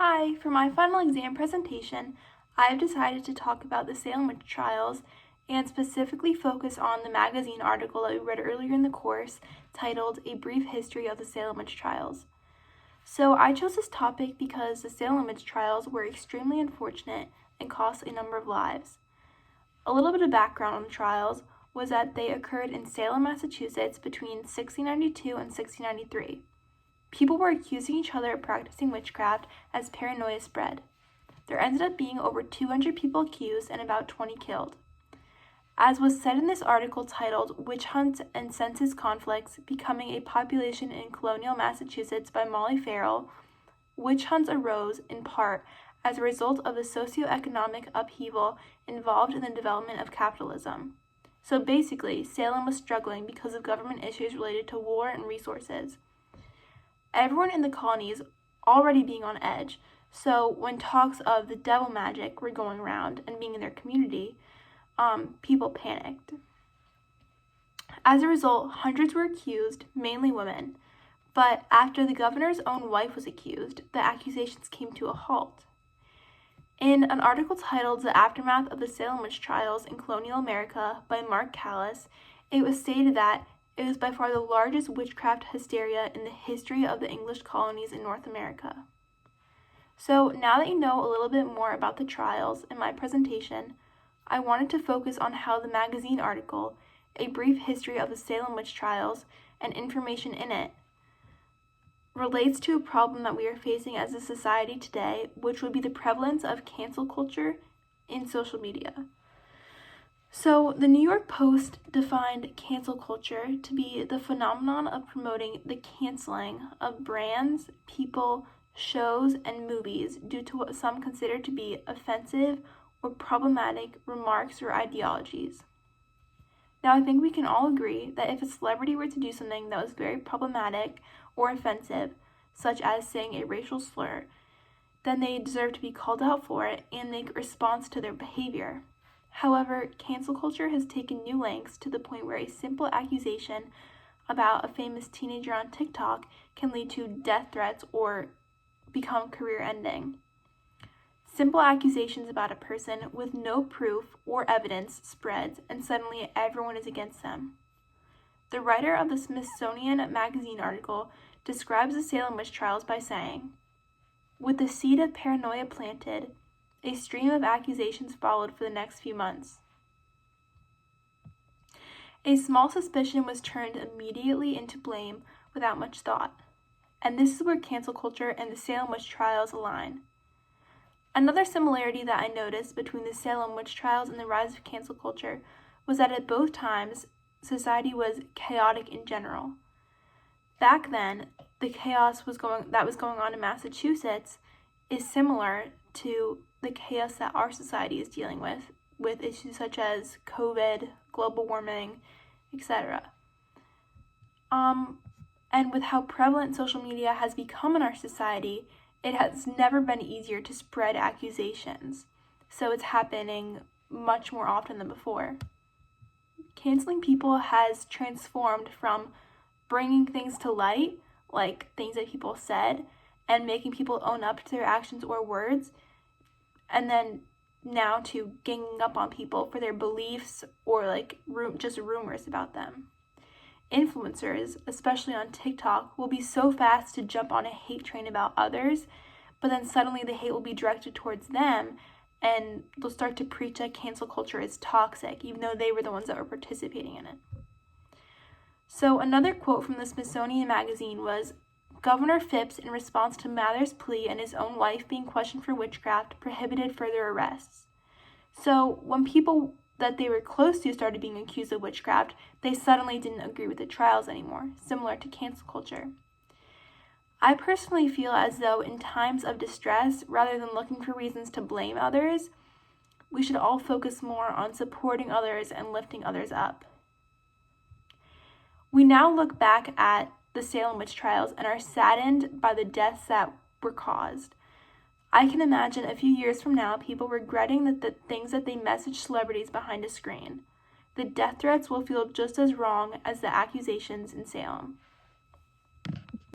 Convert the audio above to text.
Hi, for my final exam presentation, I've decided to talk about the Salem witch trials and specifically focus on the magazine article that we read earlier in the course titled A Brief History of the Salem Witch Trials. So I chose this topic because the Salem witch trials were extremely unfortunate and cost a number of lives. A little bit of background on the trials was that they occurred in Salem, Massachusetts between 1692 and 1693. People were accusing each other of practicing witchcraft as paranoia spread. There ended up being over 200 people accused and about 20 killed. As was said in this article titled Witch Hunts and Census Conflicts Becoming a Population in Colonial Massachusetts by Molly Farrell, witch hunts arose in part as a result of the socioeconomic upheaval involved in the development of capitalism. So basically, Salem was struggling because of government issues related to war and resources. Everyone in the colonies already being on edge, so when talks of the devil magic were going around and being in their community, people panicked. As a result, hundreds were accused, mainly women, but after the governor's own wife was accused, the accusations came to a halt. In an article titled The Aftermath of the Salem Witch Trials in Colonial America by Mark Callis, it was stated that it was by far the largest witchcraft hysteria in the history of the English colonies in North America. So now that you know a little bit more about the trials in my presentation, I wanted to focus on how the magazine article, A Brief History of the Salem Witch Trials, and information in it, relates to a problem that we are facing as a society today, which would be the prevalence of cancel culture in social media. So, the New York Post defined cancel culture to be the phenomenon of promoting the canceling of brands, people, shows, and movies due to what some consider to be offensive or problematic remarks or ideologies. Now, I think we can all agree that if a celebrity were to do something that was very problematic or offensive, such as saying a racial slur, then they deserve to be called out for it and make a response to their behavior. However, cancel culture has taken new lengths to the point where a simple accusation about a famous teenager on TikTok can lead to death threats or become career-ending. Simple accusations about a person with no proof or evidence spreads, and suddenly everyone is against them. The writer of the Smithsonian Magazine article describes the Salem witch trials by saying, "With the seed of paranoia planted, a stream of accusations followed for the next few months. A small suspicion was turned immediately into blame without much thought. And this is where cancel culture and the Salem witch trials align. Another similarity that I noticed between the Salem witch trials and the rise of cancel culture was that at both times, society was chaotic in general. Back then, the chaos that was going on in Massachusetts is similar to the chaos that our society is dealing with issues such as COVID, global warming, etc. And with how prevalent social media has become in our society, it has never been easier to spread accusations. So it's happening much more often than before. Canceling people has transformed from bringing things to light, like things that people said, and making people own up to their actions or words, and then now to ganging up on people for their beliefs or just rumors about them. Influencers, especially on TikTok, will be so fast to jump on a hate train about others, but then suddenly the hate will be directed towards them, and they'll start to preach that cancel culture is toxic, even though they were the ones that were participating in it. So another quote from the Smithsonian Magazine was, "Governor Phipps, in response to Mather's plea and his own wife being questioned for witchcraft, prohibited further arrests." So when people that they were close to started being accused of witchcraft, they suddenly didn't agree with the trials anymore, similar to cancel culture. I personally feel as though in times of distress, rather than looking for reasons to blame others, we should all focus more on supporting others and lifting others up. We now look back at the Salem witch trials and are saddened by the deaths that were caused. I can imagine a few years from now people regretting that the things that they message celebrities behind a screen. The death threats will feel just as wrong as the accusations in Salem.